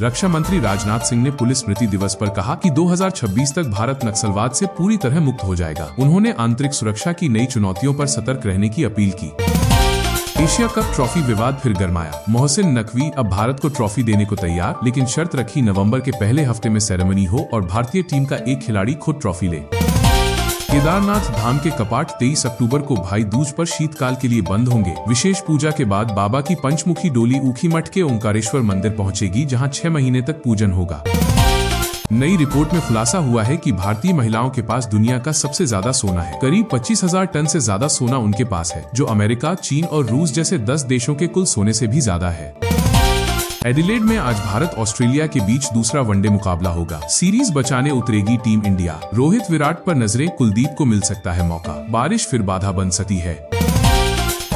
रक्षा मंत्री राजनाथ सिंह ने पुलिस स्मृति दिवस पर कहा कि 2026 तक भारत नक्सलवाद से पूरी तरह मुक्त हो जाएगा। उन्होंने आंतरिक सुरक्षा की नई चुनौतियों पर सतर्क रहने की अपील की। एशिया कप ट्रॉफी विवाद फिर गरमाया। मोहसिन नकवी अब भारत को ट्रॉफी देने को तैयार, लेकिन शर्त रखी नवंबर के पहले हफ्ते में सेरेमनी हो और भारतीय टीम का एक खिलाड़ी खुद ट्रॉफी ले। केदारनाथ धाम के कपाट 23 अक्टूबर को भाई दूज पर शीतकाल के लिए बंद होंगे। विशेष पूजा के बाद बाबा की पंचमुखी डोली ऊखीमठ के ओंकारेश्वर मंदिर पहुंचेगी, जहां 6 महीने तक पूजन होगा। नई रिपोर्ट में खुलासा हुआ है कि भारतीय महिलाओं के पास दुनिया का सबसे ज्यादा सोना है। करीब 25,000 टन से ज्यादा सोना उनके पास है, जो अमेरिका, चीन और रूस जैसे 10 देशों के कुल सोने से भी ज्यादा है। एडिलेड में आज भारत ऑस्ट्रेलिया के बीच दूसरा वनडे मुकाबला होगा। सीरीज बचाने उतरेगी टीम इंडिया। रोहित विराट पर नजरें, कुलदीप को मिल सकता है मौका। बारिश फिर बाधा बन सकती है।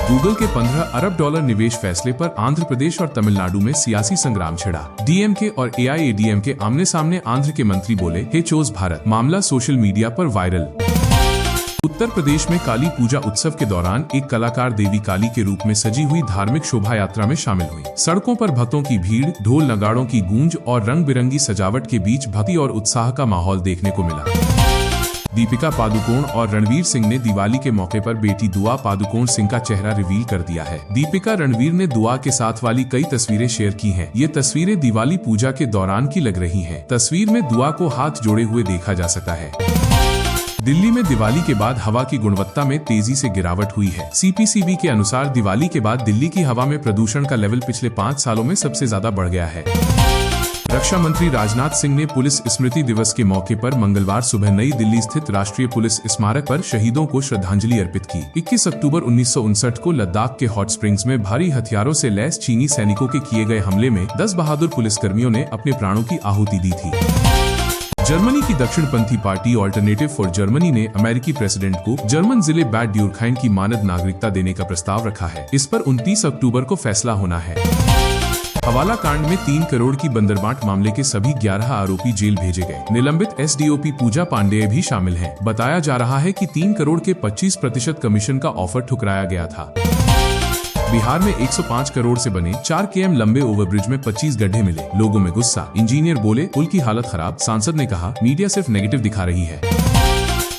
गूगल के $15 अरब निवेश फैसले पर आंध्र प्रदेश और तमिलनाडु में सियासी संग्राम छिड़ा। डीएमके और एआईएडीएमके आमने सामने। आंध्र के मंत्री बोले, हे चोज भारत। मामला सोशल मीडिया पर वायरल। उत्तर प्रदेश में काली पूजा उत्सव के दौरान एक कलाकार देवी काली के रूप में सजी हुई धार्मिक शोभा यात्रा में शामिल हुई। सड़कों पर भक्तों की भीड़, ढोल नगाड़ों की गूंज और रंग बिरंगी सजावट के बीच भक्ति और उत्साह का माहौल देखने को मिला। दीपिका पादुकोण और रणवीर सिंह ने दिवाली के मौके पर बेटी दुआ पादुकोण सिंह का चेहरा रिवील कर दिया है। दीपिका रणवीर ने दुआ के साथ वाली कई तस्वीरें शेयर की हैं। ये तस्वीरें दिवाली पूजा के दौरान की लग रही हैं। तस्वीर में दुआ को हाथ जोड़े हुए देखा जा सकता है। दिल्ली में दिवाली के बाद हवा की गुणवत्ता में तेजी से गिरावट हुई है। सीपीसीबी के अनुसार दिवाली के बाद दिल्ली की हवा में प्रदूषण का लेवल पिछले 5 सालों में सबसे ज्यादा बढ़ गया है। रक्षा मंत्री राजनाथ सिंह ने पुलिस स्मृति दिवस के मौके पर मंगलवार सुबह नई दिल्ली स्थित राष्ट्रीय पुलिस स्मारक पर शहीदों को श्रद्धांजलि अर्पित की। 21 अक्टूबर 1959 को लद्दाख के हॉट स्प्रिंग्स में भारी हथियारों से लैस चीनी सैनिकों के किए गए हमले में 10 बहादुर पुलिसकर्मियों ने अपने प्राणों की आहुति दी थी। जर्मनी की दक्षिणपंथी पार्टी ऑल्टरनेटिव फॉर जर्मनी ने अमेरिकी प्रेसिडेंट को जर्मन जिले बैड ड्यूरखाइन की मानद नागरिकता देने का प्रस्ताव रखा है। इस पर 29 अक्टूबर को फैसला होना है। हवाला कांड में 3 करोड़ की बंदरबांट मामले के सभी 11 आरोपी जेल भेजे गए। निलंबित एसडीओपी पूजा पांडेय भी शामिल हैं। बताया जा रहा है कि 3 करोड़ के 25% कमीशन का ऑफर ठुकराया गया था। बिहार में 105 करोड़ से बने 4 km लंबे ओवरब्रिज में 25 गड्ढे मिले। लोगों में गुस्सा। इंजीनियर बोले, पुल की हालत खराब। सांसद ने कहा, मीडिया सिर्फ नेगेटिव दिखा रही है।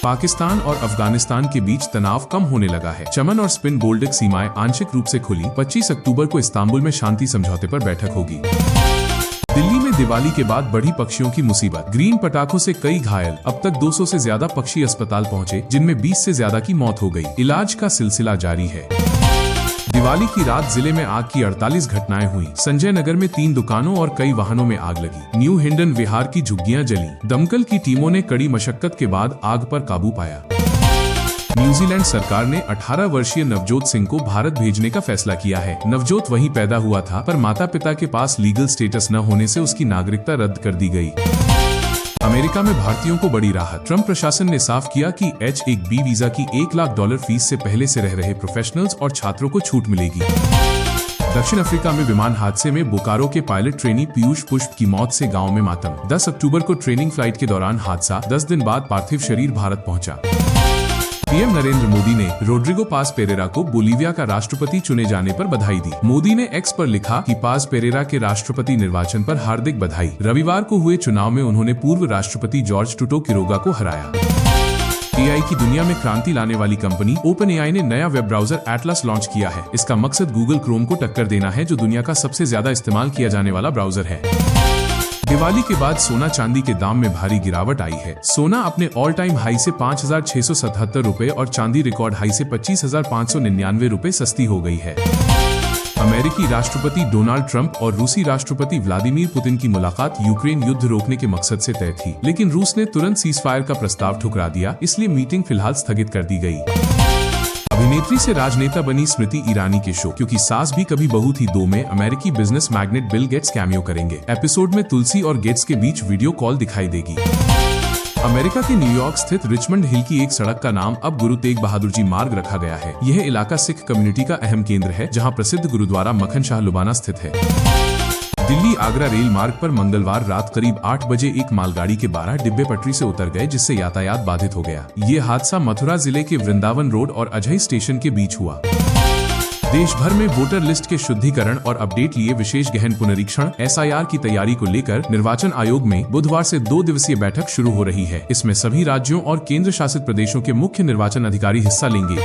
पाकिस्तान और अफगानिस्तान के बीच तनाव कम होने लगा है। चमन और स्पिन बोल्डक सीमाएं आंशिक रूप से खुली। 25 अक्टूबर को इस्तांबुल में शांति समझौते पर बैठक होगी। दिल्ली में दिवाली के बाद बढ़ी पक्षियों की मुसीबत। ग्रीन पटाखों से कई घायल। अब तक 200 से ज्यादा पक्षी अस्पताल पहुंचे, जिनमें 20 से ज्यादा की मौत हो गई। इलाज का सिलसिला जारी है। दिवाली की रात जिले में आग की 48 घटनाएं हुई। संजय नगर में 3 दुकानों और कई वाहनों में आग लगी। न्यू हिंडन विहार की झुग्गियां जली। दमकल की टीमों ने कड़ी मशक्कत के बाद आग पर काबू पाया। न्यूजीलैंड सरकार ने 18 वर्षीय नवजोत सिंह को भारत भेजने का फैसला किया है। नवजोत वहीं पैदा हुआ था, पर माता पिता के पास लीगल स्टेटस न होने से उसकी नागरिकता रद्द कर दी गई। अमेरिका में भारतीयों को बड़ी राहत। ट्रंप प्रशासन ने साफ किया कि H-1B वीजा की $1 लाख फीस से पहले से रह रहे प्रोफेशनल्स और छात्रों को छूट मिलेगी। दक्षिण अफ्रीका में विमान हादसे में बोकारो के पायलट ट्रेनी पीयूष पुष्प की मौत से गांव में मातम। 10 अक्टूबर को ट्रेनिंग फ्लाइट के दौरान हादसा। 10 दिन बाद पार्थिव शरीर भारत पहुंचा। पीएम नरेंद्र मोदी ने रोड्रिगो पास पेरेरा को बोलीविया का राष्ट्रपति चुने जाने पर बधाई दी। मोदी ने एक्स पर लिखा कि पास पेरेरा के राष्ट्रपति निर्वाचन पर हार्दिक बधाई। रविवार को हुए चुनाव में उन्होंने पूर्व राष्ट्रपति जॉर्ज टूटो किरोगा को हराया। एआई की दुनिया में क्रांति लाने वाली कंपनी ओपन एआई ने नया वेब ब्राउजर एटलस लॉन्च किया है। इसका मकसद गूगल क्रोम को टक्कर देना है, जो दुनिया का सबसे ज्यादा इस्तेमाल किया जाने वाला ब्राउजर है। दिवाली के बाद सोना चांदी के दाम में भारी गिरावट आई है। सोना अपने ऑल टाइम हाई से 5,677 रुपए और चांदी रिकॉर्ड हाई से 25,599 रुपए सस्ती हो गई है। अमेरिकी राष्ट्रपति डोनाल्ड ट्रंप और रूसी राष्ट्रपति व्लादिमीर पुतिन की मुलाकात यूक्रेन युद्ध रोकने के मकसद से तय थी, लेकिन रूस ने तुरंत सीजफायर का प्रस्ताव ठुकरा दिया, इसलिए मीटिंग फिलहाल स्थगित कर दी गई। अभिनेत्री से राजनेता बनी स्मृति ईरानी के शो क्योंकि सास भी कभी बहू थी 2 में अमेरिकी business magnet Bill Gates cameo करेंगे। एपिसोड में तुलसी और गेट्स के बीच वीडियो कॉल दिखाई देगी। अमेरिका के न्यूयॉर्क स्थित रिचमंड हिल की एक सड़क का नाम अब गुरु तेग बहादुर जी मार्ग रखा गया है। यह इलाका सिख कम्युनिटी का अहम केंद्र है, जहां प्रसिद्ध गुरुद्वारा मक्खन शाह लुबाना स्थित है। दिल्ली आगरा रेल मार्ग पर मंगलवार रात करीब 8 बजे एक मालगाड़ी के 12 डिब्बे पटरी से उतर गए, जिससे यातायात बाधित हो गया। ये हादसा मथुरा जिले के वृंदावन रोड और अजय स्टेशन के बीच हुआ। देश भर में वोटर लिस्ट के शुद्धिकरण और अपडेट लिए विशेष गहन पुनरीक्षण SIR की तैयारी को लेकर निर्वाचन आयोग में बुधवार से 2 दिवसीय बैठक शुरू हो रही है। इसमें सभी राज्यों और केंद्र शासित प्रदेशों के मुख्य निर्वाचन अधिकारी हिस्सा लेंगे।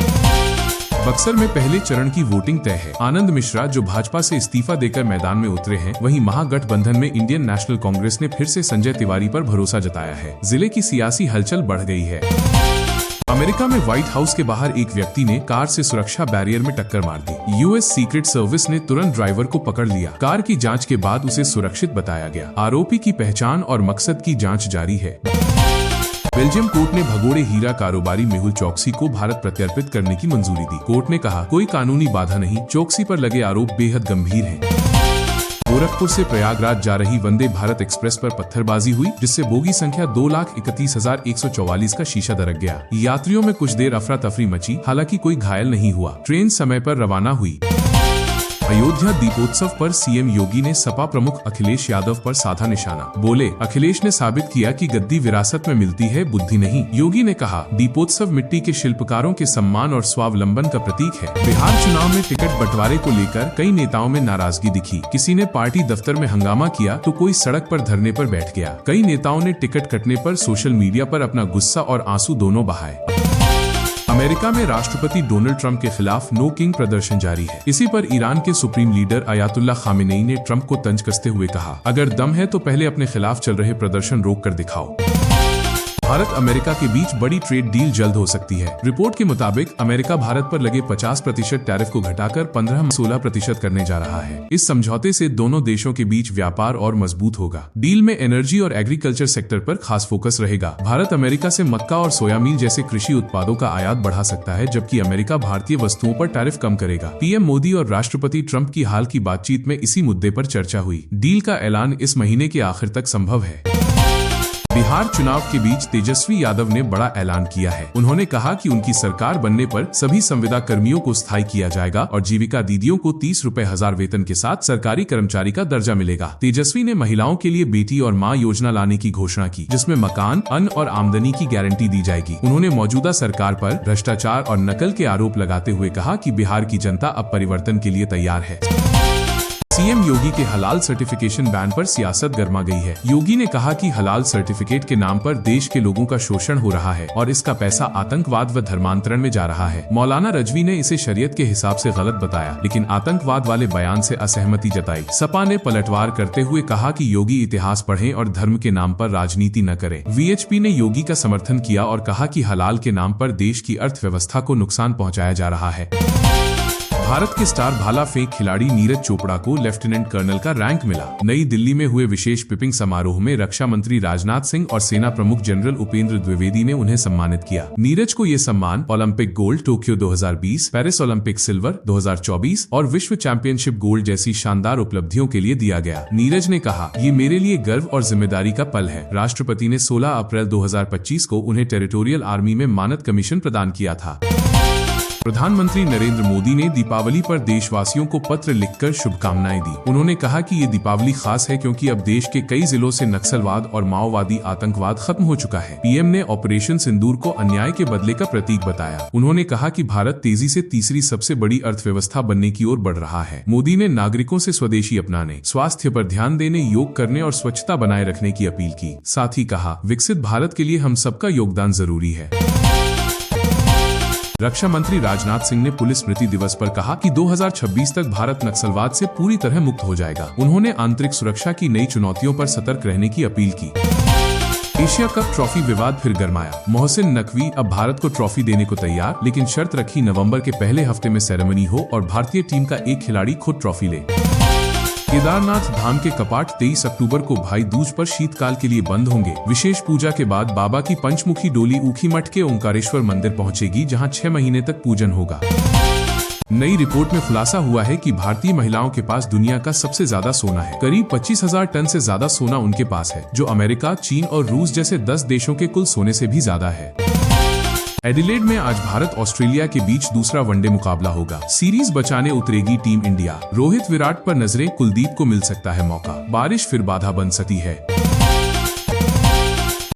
बक्सर में पहले चरण की वोटिंग तय है। आनंद मिश्रा जो भाजपा से इस्तीफा देकर मैदान में उतरे हैं, वहीं महागठबंधन में इंडियन नेशनल कांग्रेस ने फिर से संजय तिवारी पर भरोसा जताया है। जिले की सियासी हलचल बढ़ गई है। अमेरिका में व्हाइट हाउस के बाहर एक व्यक्ति ने कार से सुरक्षा बैरियर में टक्कर मार दी। US सीक्रेट सर्विस ने तुरंत ड्राइवर को पकड़ लिया। कार की जांच के बाद उसे सुरक्षित बताया गया। आरोपी की पहचान और मकसद की जांच जारी है। बेल्जियम कोर्ट ने भगोड़े हीरा कारोबारी मेहुल चोकसी को भारत प्रत्यर्पित करने की मंजूरी दी। कोर्ट ने कहा, कोई कानूनी बाधा नहीं, चोकसी पर लगे आरोप बेहद गंभीर हैं। गोरखपुर से प्रयागराज जा रही वंदे भारत एक्सप्रेस पर पत्थरबाजी हुई, जिससे बोगी संख्या 2,31,144 का शीशा दरक गया। यात्रियों में कुछ देर अफरा तफरी मची, हालांकि कोई घायल नहीं हुआ। ट्रेन समय पर रवाना हुई। अयोध्या दीपोत्सव पर सीएम योगी ने सपा प्रमुख अखिलेश यादव पर साधा निशाना। बोले, अखिलेश ने साबित किया कि गद्दी विरासत में मिलती है, बुद्धि नहीं। योगी ने कहा, दीपोत्सव मिट्टी के शिल्पकारों के सम्मान और स्वावलंबन का प्रतीक है। बिहार चुनाव में टिकट बंटवारे को लेकर कई नेताओं में नाराजगी दिखी। किसी ने पार्टी दफ्तर में हंगामा किया तो कोई सड़क पर धरने पर बैठ गया। कई नेताओं ने टिकट कटने पर सोशल मीडिया पर अपना गुस्सा और आंसू दोनों बहाए। अमेरिका में राष्ट्रपति डोनाल्ड ट्रंप के खिलाफ नो किंग प्रदर्शन जारी है। इसी पर ईरान के सुप्रीम लीडर अयातुल्ला खामेनेई ने ट्रंप को तंज कसते हुए कहा, अगर दम है तो पहले अपने खिलाफ चल रहे प्रदर्शन रोक कर दिखाओ। भारत अमेरिका के बीच बड़ी ट्रेड डील जल्द हो सकती है। रिपोर्ट के मुताबिक अमेरिका भारत पर लगे 50% टैरिफ को घटाकर 15-16% करने जा रहा है। इस समझौते से दोनों देशों के बीच व्यापार और मजबूत होगा। डील में एनर्जी और एग्रीकल्चर सेक्टर पर खास फोकस रहेगा। भारत अमेरिका से मक्का और सोयामीन जैसे कृषि उत्पादों का आयात बढ़ा सकता है, जबकि अमेरिका भारतीय वस्तुओं पर टैरिफ कम करेगा। पीएम मोदी और राष्ट्रपति ट्रंप की हाल की बातचीत में इसी मुद्दे पर चर्चा हुई। डील का ऐलान इस महीने के आखिर तक संभव है। बिहार चुनाव के बीच तेजस्वी यादव ने बड़ा ऐलान किया है। उन्होंने कहा कि उनकी सरकार बनने पर सभी संविदा कर्मियों को स्थायी किया जाएगा और जीविका दीदियों को 30 रुपए हजार वेतन के साथ सरकारी कर्मचारी का दर्जा मिलेगा। तेजस्वी ने महिलाओं के लिए बेटी और मां योजना लाने की घोषणा की, जिसमें मकान, अन्न और आमदनी की गारंटी दी जाएगी। उन्होंने मौजूदा सरकार पर भ्रष्टाचार और नकल के आरोप लगाते हुए कहा कि बिहार की जनता अब परिवर्तन के लिए तैयार है। सीएम योगी के हलाल सर्टिफिकेशन बैन पर सियासत गर्मा गई है। योगी ने कहा कि हलाल सर्टिफिकेट के नाम पर देश के लोगों का शोषण हो रहा है और इसका पैसा आतंकवाद व धर्मांतरण में जा रहा है। मौलाना रजवी ने इसे शरीयत के हिसाब से गलत बताया, लेकिन आतंकवाद वाले बयान से असहमति जताई। सपा ने पलटवार करते हुए कहा कि योगी इतिहास पढ़ें और धर्म के नाम पर राजनीति न करें। VHP ने योगी का समर्थन किया और कहा कि हलाल के नाम पर देश की अर्थव्यवस्था को नुकसान पहुँचाया जा रहा है। भारत के स्टार भाला फेंक खिलाड़ी नीरज चोपड़ा को लेफ्टिनेंट कर्नल का रैंक मिला। नई दिल्ली में हुए विशेष पिपिंग समारोह में रक्षा मंत्री राजनाथ सिंह और सेना प्रमुख जनरल उपेंद्र द्विवेदी ने उन्हें सम्मानित किया। नीरज को ये सम्मान Olympic gold Tokyo 2020, Paris Olympic silver 2024 और विश्व चैंपियनशिप गोल्ड जैसी शानदार उपलब्धियों के लिए दिया गया। नीरज ने कहा, ये मेरे लिए गर्व और जिम्मेदारी का पल है। राष्ट्रपति ने 16 अप्रैल 2025 को उन्हें टेरिटोरियल आर्मी में मानद कमीशन प्रदान किया था। प्रधानमंत्री नरेंद्र मोदी ने दीपावली पर देशवासियों को पत्र लिखकर शुभकामनाएं दी। उन्होंने कहा कि ये दीपावली खास है क्योंकि अब देश के कई जिलों से नक्सलवाद और माओवादी आतंकवाद खत्म हो चुका है। पीएम ने ऑपरेशन सिंदूर को अन्याय के बदले का प्रतीक बताया। उन्होंने कहा कि भारत तेजी से तीसरी सबसे बड़ी अर्थव्यवस्था बनने की ओर बढ़ रहा है। मोदी ने नागरिकों से स्वदेशी अपनाने, स्वास्थ्य पर ध्यान देने, योग करने और स्वच्छता बनाए रखने की अपील की। साथ ही कहा, विकसित भारत के लिए हम सबका योगदान जरूरी है। रक्षा मंत्री राजनाथ सिंह ने पुलिस स्मृति दिवस पर कहा कि 2026 तक भारत नक्सलवाद से पूरी तरह मुक्त हो जाएगा। उन्होंने आंतरिक सुरक्षा की नई चुनौतियों पर सतर्क रहने की अपील की। एशिया कप ट्रॉफी विवाद फिर गरमाया। मोहसिन नकवी अब भारत को ट्रॉफी देने को तैयार, लेकिन शर्त रखी नवंबर के पहले हफ्ते में सेरेमनी हो और भारतीय टीम का एक खिलाड़ी खुद ट्रॉफी ले। केदारनाथ धाम के कपाट 23 अक्टूबर को भाई दूज पर शीतकाल के लिए बंद होंगे। विशेष पूजा के बाद बाबा की पंचमुखी डोली ऊखीमठ के ओंकारेश्वर मंदिर पहुंचेगी, जहां 6 महीने तक पूजन होगा। नई रिपोर्ट में खुलासा हुआ है कि भारतीय महिलाओं के पास दुनिया का सबसे ज्यादा सोना है। करीब 25,000 टन से ज्यादा सोना उनके पास है, जो अमेरिका, चीन और रूस जैसे 10 देशों के कुल सोने से भी ज्यादा है। एडिलेड में आज भारत ऑस्ट्रेलिया के बीच दूसरा वनडे मुकाबला होगा। सीरीज बचाने उतरेगी टीम इंडिया। रोहित विराट पर नजरें, कुलदीप को मिल सकता है मौका। बारिश फिर बाधा बन सकती है।